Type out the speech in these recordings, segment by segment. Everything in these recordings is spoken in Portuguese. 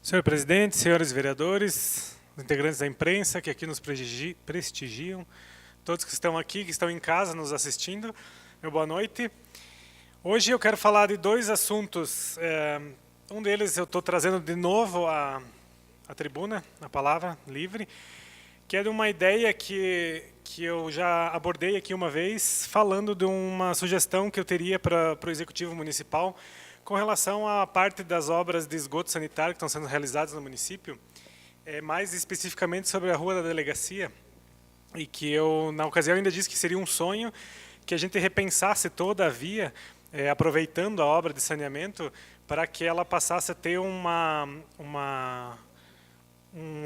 Senhor presidente, senhores vereadores, integrantes da imprensa que aqui nos prestigiam, todos que estão aqui, que estão em casa nos assistindo, meu boa noite. Hoje eu quero falar de dois assuntos. Um deles eu estou trazendo de novo à tribuna, a palavra livre, que é de uma ideia que eu já abordei aqui uma vez, falando de uma sugestão que eu teria para o Executivo Municipal com relação à parte das obras de esgoto sanitário que estão sendo realizadas no município, mais especificamente sobre a Rua da Delegacia, e que eu, na ocasião, ainda disse que seria um sonho que a gente repensasse toda a via, aproveitando a obra de saneamento, para que ela passasse a ter um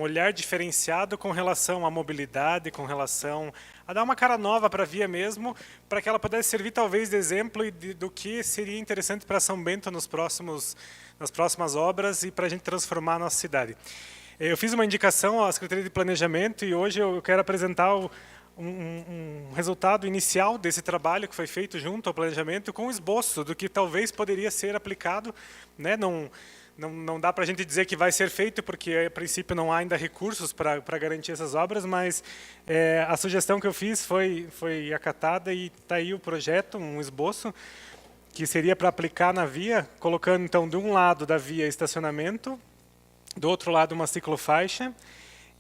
olhar diferenciado com relação à mobilidade, com relação a dar uma cara nova para a via mesmo, para que ela pudesse servir talvez de exemplo do que seria interessante para São Bento nas próximas obras e para a gente transformar a nossa cidade. Eu fiz uma indicação à Secretaria de Planejamento e hoje eu quero apresentar um resultado inicial desse trabalho que foi feito junto ao planejamento com um esboço do que talvez poderia ser aplicado, né? Não dá para a gente dizer que vai ser feito, porque a princípio não há ainda recursos para garantir essas obras, mas a sugestão que eu fiz foi acatada e está aí o projeto, um esboço, que seria para aplicar na via, colocando então de um lado da via estacionamento, do outro lado uma ciclofaixa,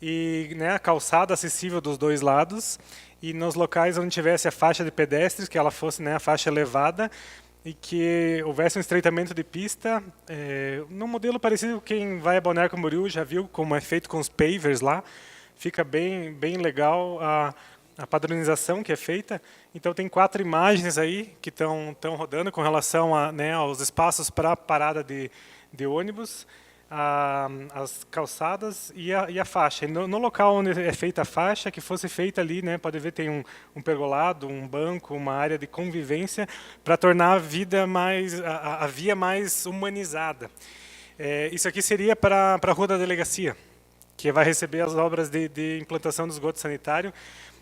e a calçada acessível dos dois lados, e nos locais onde tivesse a faixa de pedestres, que ela fosse a faixa elevada, e que houvesse um estreitamento de pista, num modelo parecido com quem vai a Balneário Camboriú, já viu como é feito com os pavers lá, fica bem legal a padronização que é feita. Então tem 4 imagens aí que estão rodando com relação aos espaços para parada de ônibus, as calçadas e a faixa. No local onde é feita a faixa, que fosse feita ali, pode ver, tem um pergolado, um banco, uma área de convivência para tornar a vida a via mais humanizada. Isso aqui seria para a Rua da Delegacia, que vai receber as obras de implantação do esgoto sanitário.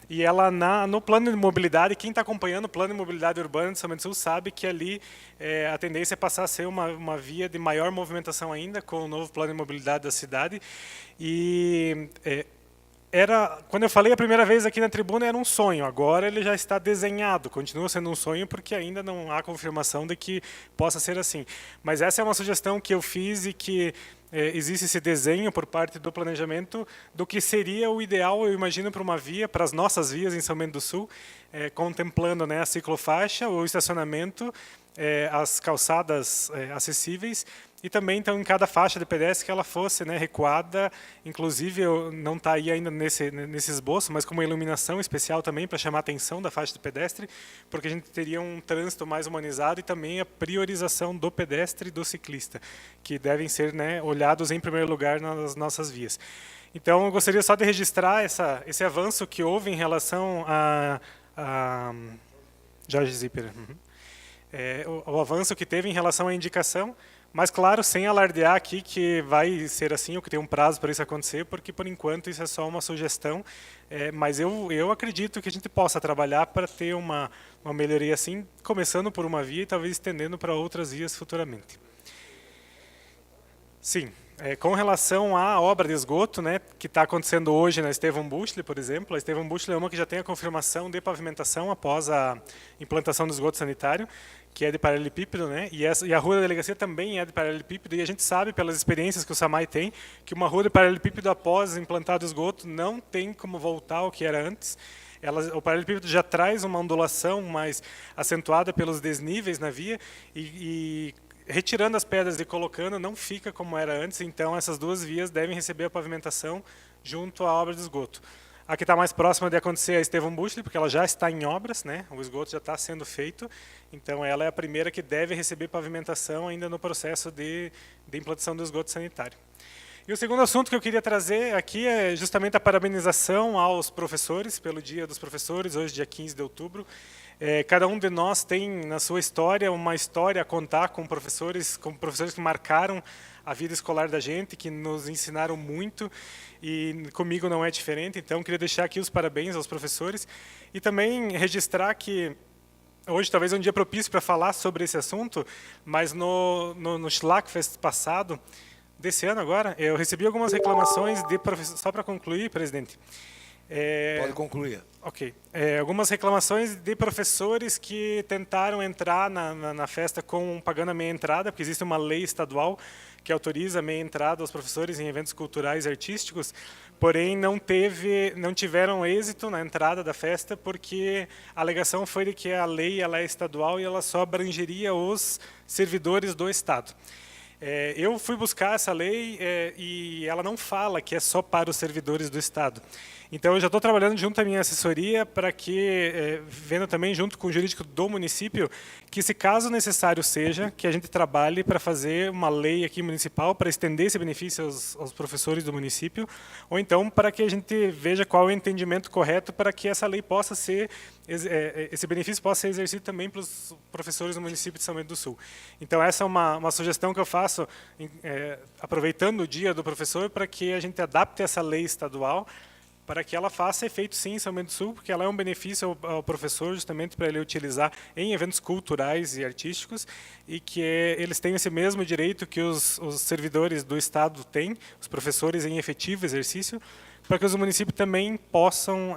E ela, no plano de mobilidade, quem está acompanhando o plano de mobilidade urbana de São Bento do Sul sabe que ali a tendência é passar a ser uma via de maior movimentação ainda, com o novo plano de mobilidade da cidade. E quando eu falei a primeira vez aqui na tribuna, era um sonho. Agora ele já está desenhado, continua sendo um sonho, porque ainda não há confirmação de que possa ser assim. Mas essa é uma sugestão que eu fiz e que existe esse desenho por parte do planejamento do que seria o ideal, eu imagino, para uma via, para as nossas vias em São Bento do Sul, contemplando a ciclofaixa, o estacionamento, as calçadas acessíveis, e também então em cada faixa de pedestre que ela fosse recuada, inclusive não está aí ainda nesse esboço, mas com uma iluminação especial também para chamar a atenção da faixa de pedestre, porque a gente teria um trânsito mais humanizado e também a priorização do pedestre e do ciclista, que devem ser olhados em primeiro lugar nas nossas vias. Então eu gostaria só de registrar esse avanço que houve em relação a Jorge Zipper. O avanço que teve em relação à indicação, mas, claro, sem alardear aqui que vai ser assim, ou que tem um prazo para isso acontecer, porque, por enquanto, isso é só uma sugestão. Mas eu acredito que a gente possa trabalhar para ter uma melhoria assim, começando por uma via e talvez estendendo para outras vias futuramente. Sim. Com relação à obra de esgoto, que está acontecendo hoje na Estevão Buchli, por exemplo, a Estevão Buchli é uma que já tem a confirmação de pavimentação após a implantação do esgoto sanitário, que é de paralelepípedo, e a Rua da Delegacia também é de paralelepípedo, e a gente sabe, pelas experiências que o SAMAI tem, que uma rua de paralelepípedo após implantado o esgoto não tem como voltar ao que era antes. O paralelepípedo já traz uma ondulação mais acentuada pelos desníveis na via, e retirando as pedras e colocando, não fica como era antes, então essas duas vias devem receber a pavimentação junto à obra de esgoto. A que está mais próxima de acontecer é a Estevão Buchli, porque ela já está em obras, o esgoto já está sendo feito, então ela é a primeira que deve receber pavimentação ainda no processo de implantação do esgoto sanitário. E o segundo assunto que eu queria trazer aqui é justamente a parabenização aos professores, pelo Dia dos Professores, hoje dia 15 de outubro. Cada um de nós tem na sua história uma história a contar com professores que marcaram a vida escolar da gente, que nos ensinaram muito, e comigo não é diferente. Então queria deixar aqui os parabéns aos professores e também registrar que hoje talvez é um dia propício para falar sobre esse assunto, mas no Schlagfest passado desse ano agora, eu recebi algumas reclamações de professores, só para concluir, presidente. Pode concluir. Ok. Algumas reclamações de professores que tentaram entrar na festa pagando a meia entrada, porque existe uma lei estadual que autoriza a meia entrada aos professores em eventos culturais e artísticos, porém não tiveram êxito na entrada da festa porque a alegação foi de que a lei ela é estadual e ela só abrangeria os servidores do Estado. Eu fui buscar essa lei e ela não fala que é só para os servidores do Estado. Então, eu já estou trabalhando junto à minha assessoria para que, vendo também junto com o jurídico do município, que se caso necessário seja, que a gente trabalhe para fazer uma lei aqui municipal para estender esse benefício aos professores do município, ou então para que a gente veja qual é o entendimento correto para que essa lei possa ser, esse benefício possa ser exercido também pelos professores do município de São Bento do Sul. Então, essa é uma sugestão que eu faço, aproveitando o dia do professor, para que a gente adapte essa lei estadual para que ela faça efeito sim em São Bento do Sul, porque ela é um benefício ao professor justamente para ele utilizar em eventos culturais e artísticos e que eles tenham esse mesmo direito que os servidores do Estado têm, os professores em efetivo exercício, para que os municípios também possam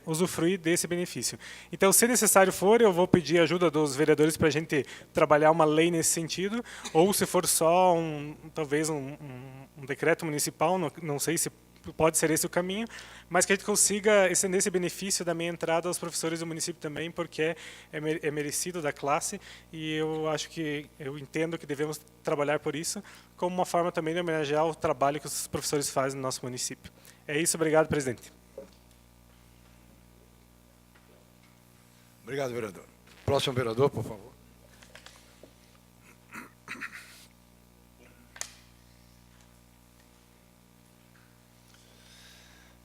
usufruir desse benefício. Então, se necessário for, eu vou pedir a ajuda dos vereadores para a gente trabalhar uma lei nesse sentido, ou se for só talvez um decreto municipal, não sei se pode ser esse o caminho, mas que a gente consiga estender esse benefício da meia entrada aos professores do município também, porque é merecido da classe e eu entendo que devemos trabalhar por isso, como uma forma também de homenagear o trabalho que os professores fazem no nosso município. É isso, obrigado, presidente. Obrigado, vereador. Próximo vereador, por favor.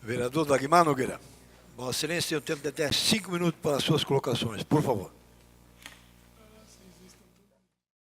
Vereador Dagmar Nogueira. Vossa Excelência tem o tempo de até 5 minutos para as suas colocações, por favor.